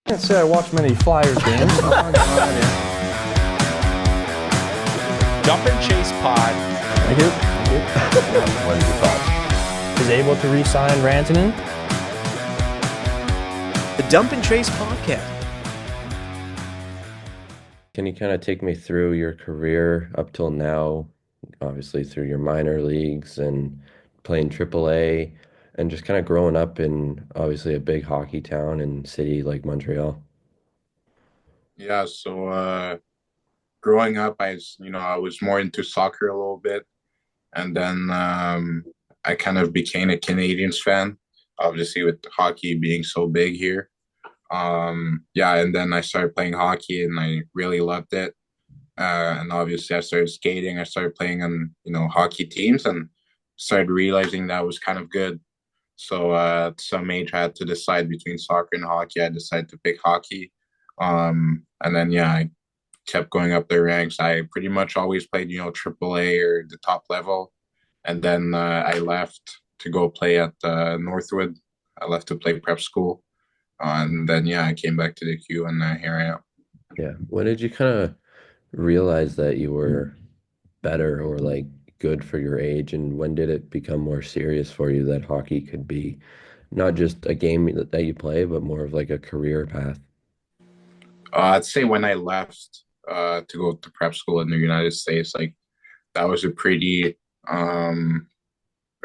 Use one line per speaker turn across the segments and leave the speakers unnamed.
Can't say I watch many Flyers games. Oh, God, yeah.
Dump and Chase Pod.
Thank you.
What are your thoughts?
Is able to re-sign Rantanen.
The Dump and Chase Podcast.
Can you kind of take me through your career up till now, obviously through your minor leagues and playing AAA and just kind of growing up in obviously a big hockey town and city like Montreal?
Yeah, so growing up, I was more into soccer a little bit, and then I kind of became a Canadiens fan, obviously with hockey being so big here. Yeah, and then I started playing hockey, and I really loved it. And obviously, I started skating. I started playing on hockey teams, and started realizing that was kind of good. So at some age, I had to decide between soccer and hockey. I decided to pick hockey. And then yeah, I kept going up the ranks. I pretty much always played, AAA or the top level. And then I left to go play at Northwood. I left to play prep school. And then, yeah, I came back to the Q, and here I am.
Yeah. When did you kind of realize that you were better or like good for your age? And when did it become more serious for you that hockey could be not just a game that you play, but more of like a career path?
I'd say when I left to go to prep school in the United States, like that was a pretty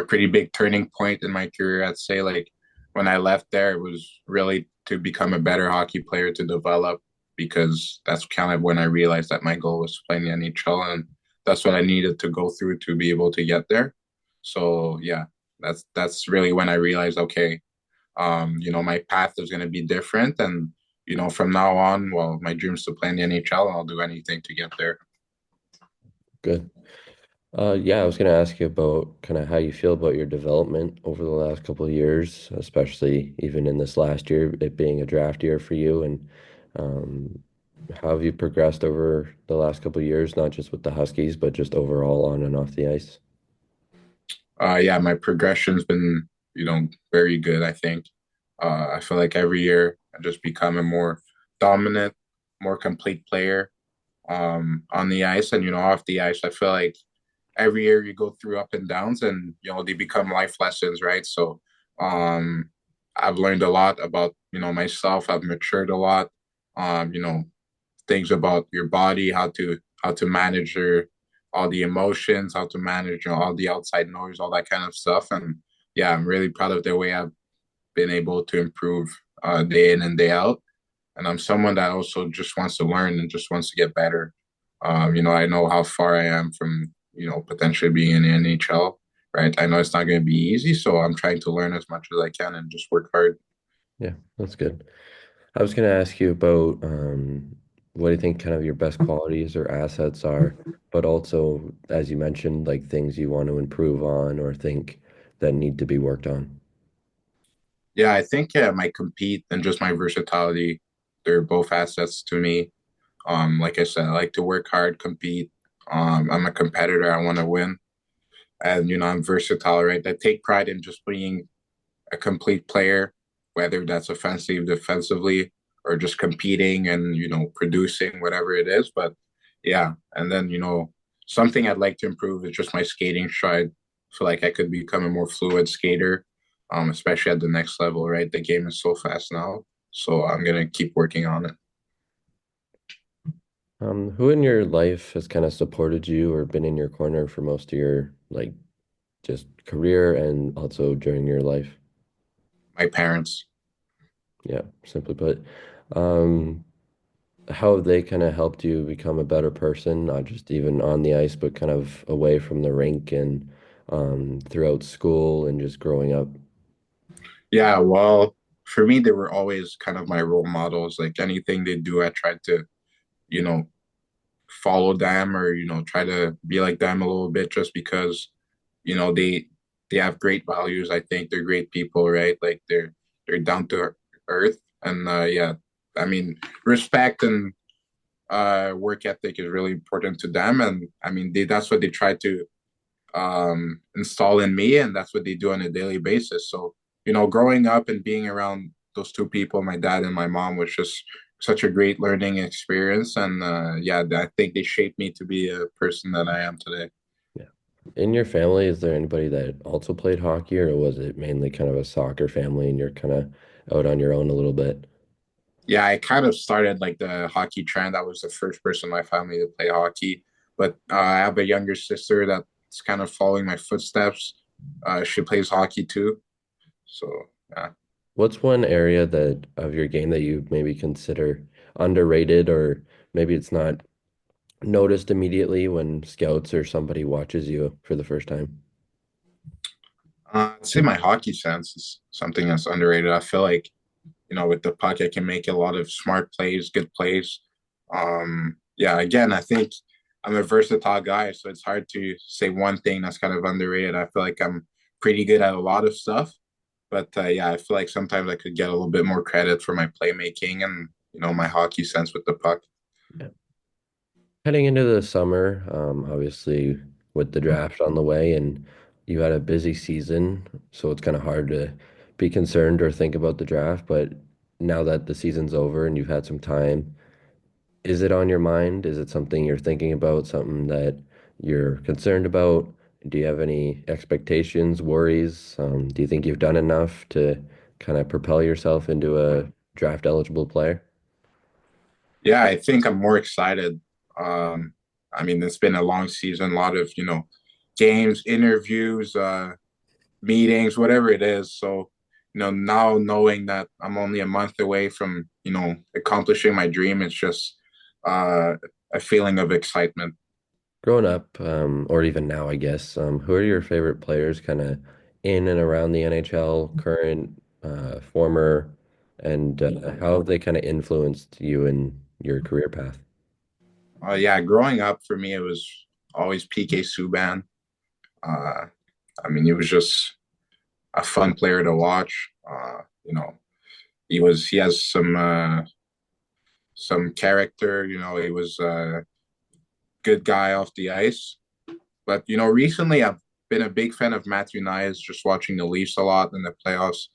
big turning point in my career. I'd say like when I left there, it was really to become a better hockey player, to develop, because that's kind of when I realized that my goal was to play in the NHL, and that's what I needed to go through to be able to get there. So yeah, that's really when I realized, okay, my path is going to be different, and from now on, well, my dream is to play in the NHL, and I'll do anything to get there.
Good. Yeah, I was going to ask you about kind of how you feel about your development over the last couple of years, especially even in this last year, it being a draft year for you, and um, how have you progressed over the last couple of years, not just with the Huskies, but just overall on and off the ice?
Yeah, my progression's been, very good, I think. I feel like every year I just become a more dominant, more complete player on the ice, and, off the ice. I feel like every year you go through up and downs, and, they become life lessons, right? So I've learned a lot about, myself. I've matured a lot. Things about your body, how to manage all the emotions, how to manage all the outside noise, all that kind of stuff. And yeah, I'm really proud of the way I've been able to improve day in and day out. And I'm someone that also just wants to learn and just wants to get better. I know how far I am from potentially being in the NHL. Right, I know it's not going to be easy, so I'm trying to learn as much as I can and just work hard.
Yeah, that's good. I was going to ask you about what do you think kind of your best qualities or assets are, but also, as you mentioned, like things you want to improve on or think that need to be worked on.
Yeah, I think my compete and just my versatility, they're both assets to me. Like I said, I like to work hard, compete. I'm a competitor. I want to win, and I'm versatile, right? I take pride in just being a complete player, whether that's offensive, defensively, or just competing and producing whatever it is. But yeah, and then something I'd like to improve is just my skating stride. I feel like I could become a more fluid skater, especially at the next level. Right, the game is so fast now, so I'm gonna keep working on it.
Who in your life has kind of supported you or been in your corner for most of your like just career and also during your life?
My parents.
Yeah, simply put. Um, how have they kind of helped you become a better person, not just even on the ice, but kind of away from the rink and throughout school and just growing up?
Yeah, well, for me, they were always kind of my role models. Like anything they do, I tried to, you know, follow them or, try to be like them a little bit just because, they have great values. I think they're great people, right? Like they're down to earth. And yeah, I mean, respect and work ethic is really important to them. And I mean, that's what they try to install in me, and that's what they do on a daily basis. So, growing up and being around those two people, my dad and my mom, was just such a great learning experience. And yeah, I think they shaped me to be a person that I am today.
Yeah. In your family, is there anybody that also played hockey, or was it mainly kind of a soccer family and you're kind of out on your own a little bit?
Yeah, I kind of started like the hockey trend. I was the first person in my family to play hockey, but I have a younger sister that's kind of following my footsteps. She plays hockey too. So yeah.
What's one area that of your game that you maybe consider underrated, or maybe it's not noticed immediately when scouts or somebody watches you for the first time?
I'd say my hockey sense is something that's underrated. I feel like, with the puck, I can make a lot of smart plays, good plays. Yeah, again, I think I'm a versatile guy, so it's hard to say one thing that's kind of underrated. I feel like I'm pretty good at a lot of stuff, but yeah, I feel like sometimes I could get a little bit more credit for my playmaking and my hockey sense with the puck.
Yeah. Heading into the summer, obviously with the draft on the way, and you had a busy season, so it's kind of hard to be concerned or think about the draft. But now that the season's over and you've had some time, is it on your mind? Is it something you're thinking about, something that you're concerned about? Do you have any expectations, worries? Do you think you've done enough to kind of propel yourself into a draft eligible player?
Yeah, I think I'm more excited. I mean, it's been a long season, a lot of, games, interviews, meetings, whatever it is. So, now knowing that I'm only a month away from, accomplishing my dream, it's just a feeling of excitement.
Growing up, or even now, I guess, who are your favorite players kind of in and around the NHL, current, former, and how have they kind of influenced you in your career path?
Yeah, growing up for me, it was always PK Subban. Uh, I mean, he was just a fun player to watch. He has some character. He was a good guy off the ice. But recently I've been a big fan of Matthew Knies, just watching the Leafs a lot in the playoffs.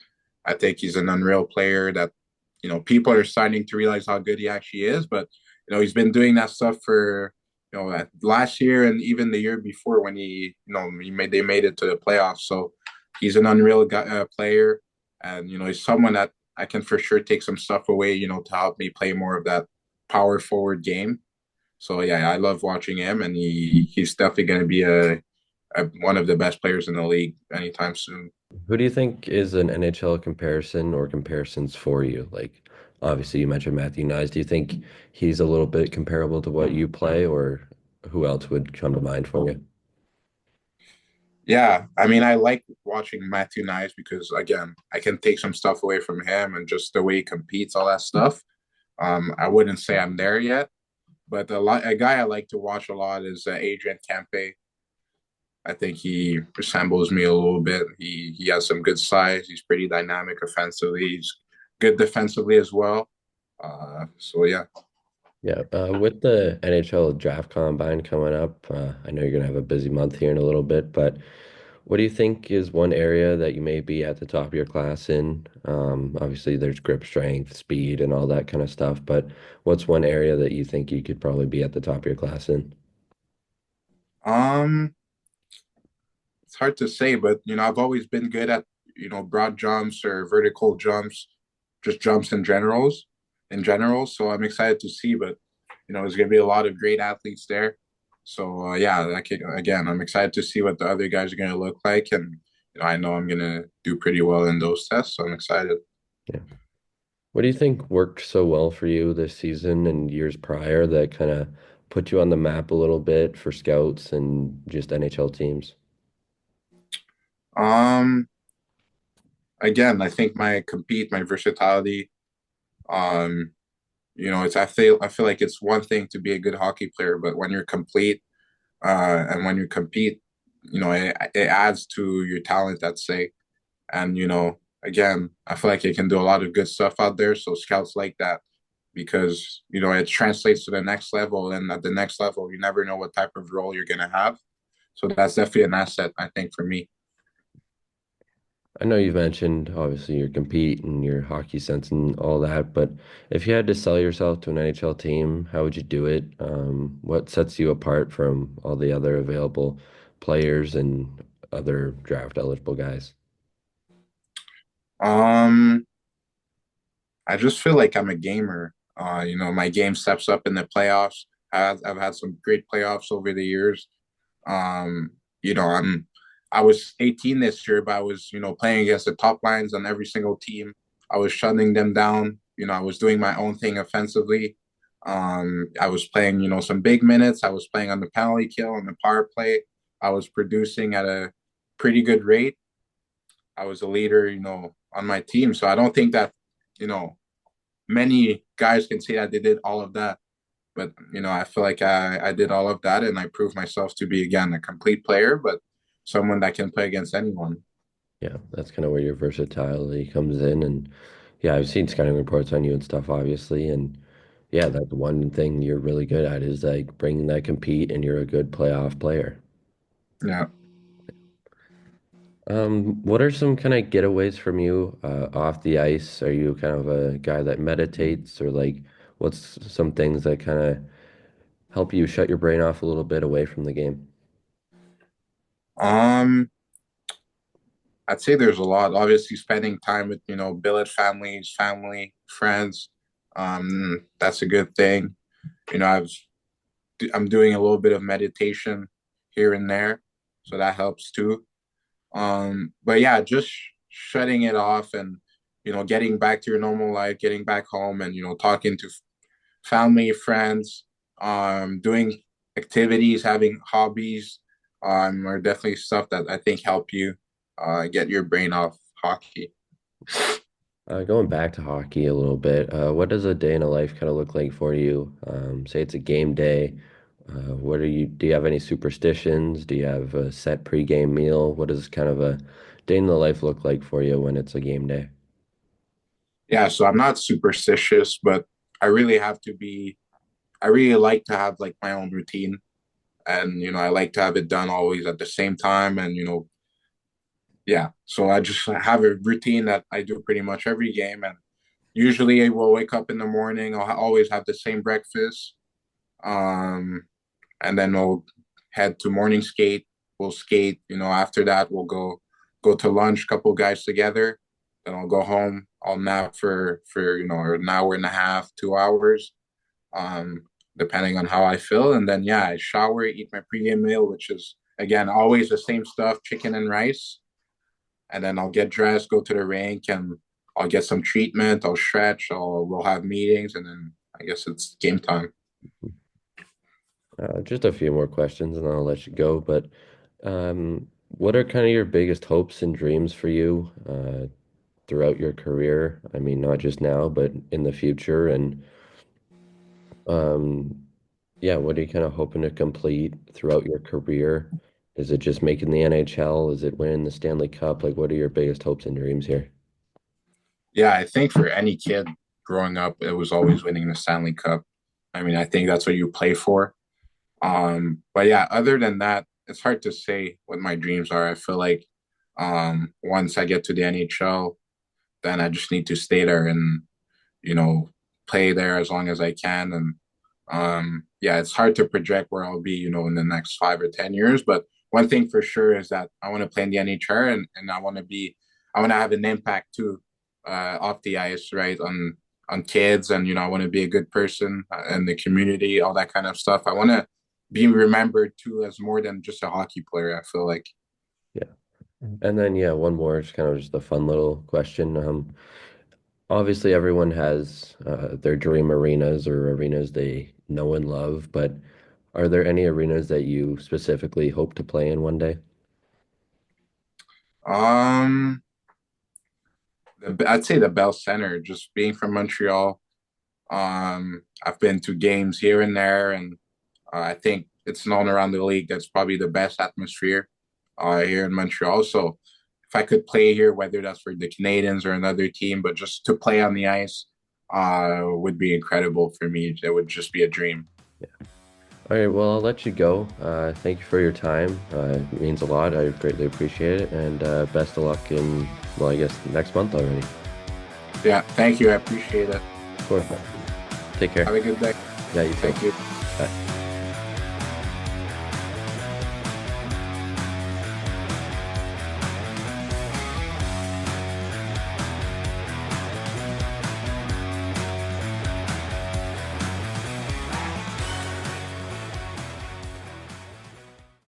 I think he's an unreal player that people are starting to realize how good he actually is. But he's been doing that stuff for last year and even the year before when they made it to the playoffs. So he's an unreal player, and he's someone that I can for sure take some stuff away, to help me play more of that power forward game. So yeah, I love watching him, and he's definitely going to be one of the best players in the league anytime soon.
Who do you think is an NHL comparison or comparisons for you? Like, obviously, you mentioned Matthew Knies. Do you think he's a little bit comparable to what you play, or who else would come to mind for you?
Yeah, I mean, I like watching Matthew Knies because again, I can take some stuff away from him and just the way he competes, all that stuff. I wouldn't say I'm there yet, but a guy I like to watch a lot is Adrian Kempe. I think he resembles me a little bit. He has some good size. He's pretty dynamic offensively. He's good defensively as well. So yeah.
Yeah, with the NHL Draft Combine coming up, I know you're gonna have a busy month here in a little bit, but what do you think is one area that you may be at the top of your class in? Obviously, there's grip strength, speed, and all that kind of stuff, but what's one area that you think you could probably be at the top of your class in?
Um, it's hard to say, but I've always been good at broad jumps or vertical jumps, just jumps in general. So I'm excited to see, but there's gonna be a lot of great athletes there. So yeah, again, I'm excited to see what the other guys are gonna look like, and I know I'm gonna do pretty well in those tests. So I'm excited.
Yeah. What do you think worked so well for you this season and years prior that kind of put you on the map a little bit for scouts and just NHL teams?
Um, Again, I think my versatility. Um, I feel like it's one thing to be a good hockey player, but when you're complete, and when you compete, it adds to your talent, let's say. And again, I feel like you can do a lot of good stuff out there. So scouts like that because it translates to the next level, and at the next level, you never know what type of role you're gonna have. So that's definitely an asset, I think, for me.
I know you've mentioned obviously your compete and your hockey sense and all that, but if you had to sell yourself to an NHL team, how would you do it? What sets you apart from all the other available players and other draft eligible guys?
Um, I just feel like I'm a gamer. My game steps up in the playoffs. I've had some great playoffs over the years. Um, you know, I'm I was 18 this year, but I was, playing against the top lines on every single team. I was shutting them down. I was doing my own thing offensively. I was playing, some big minutes. I was playing on the penalty kill and the power play. I was producing at a pretty good rate. I was a leader, on my team. So I don't think that, you know, many guys can say that they did all of that. But, I feel like I did all of that and I proved myself to be, again, a complete player, but someone that can play against anyone.
Yeah, that's kind of where your versatility comes in. And yeah, I've seen scouting reports on you and stuff, obviously. And yeah, that's one thing you're really good at is like bringing that compete and you're a good playoff player.
Yeah.
What are some kind of getaways from you off the ice? Are you kind of a guy that meditates or like what's some things that kind of help you shut your brain off a little bit away from the game?
Um, I'd say there's a lot. Obviously, spending time with, billet families, family, friends. That's a good thing. You know, I'm doing a little bit of meditation here and there, so that helps too. But yeah, just shutting it off and getting back to your normal life, getting back home, and talking to family, friends, doing activities, having hobbies, are definitely stuff that I think help you get your brain off hockey.
Going back to hockey a little bit, what does a day in a life kind of look like for you? Say it's a game day. Do you have any superstitions? Do you have a set pregame meal? What does kind of a day in the life look like for you when it's a game day?
Yeah, so I'm not superstitious, but I really have to be. I really like to have like my own routine, and I like to have it done always at the same time, and yeah. So I just have a routine that I do pretty much every game, and usually I will wake up in the morning. I'll always have the same breakfast, um, and then we'll head to morning skate. We'll skate. After that we'll go to lunch. Couple guys together. Then I'll go home. I'll nap for an hour and a half, 2 hours, um, depending on how I feel. And then yeah, I shower, eat my pregame meal, which is again always the same stuff: chicken and rice. And then I'll get dressed, go to the rink, and I'll get some treatment. I'll stretch. We'll have meetings, and then I guess it's game time.
Just a few more questions and I'll let you go. But what are kind of your biggest hopes and dreams for you throughout your career? I mean, not just now, but in the future. And um, yeah, what are you kind of hoping to complete throughout your career? Is it just making the NHL? Is it winning the Stanley Cup? Like, what are your biggest hopes and dreams here?
Yeah, I think for any kid growing up, it was always winning the Stanley Cup. I mean, I think that's what you play for. But yeah, other than that, it's hard to say what my dreams are. I feel like once I get to the NHL, then I just need to stay there and you know play there as long as I can. And yeah, it's hard to project where I'll be, in the next 5 or 10 years. But one thing for sure is that I want to play in the NHL, and I want to have an impact too, off the ice, right? On kids, and I want to be a good person in the community, all that kind of stuff. I want to be remembered too as more than just a hockey player. I feel like.
Yeah. And then, yeah, one more, it's kind of just a fun little question. Obviously, everyone has their dream arenas or arenas they know and love, but are there any arenas that you specifically hope to play in one day?
Um, I'd say the Bell Center. Just being from Montreal, I've been to games here and there, and I think it's known around the league that's probably the best atmosphere here in Montreal. So if I could play here, whether that's for the Canadiens or another team, but just to play on the ice would be incredible for me. It would just be a dream.
All right, well, I'll let you go. Thank you for your time. It means a lot. I greatly appreciate it. And best of luck in, well, I guess next month already.
Yeah, thank you. I appreciate it.
Of course. Take care.
Have a good day.
Yeah, you too.
Thank you.
Bye.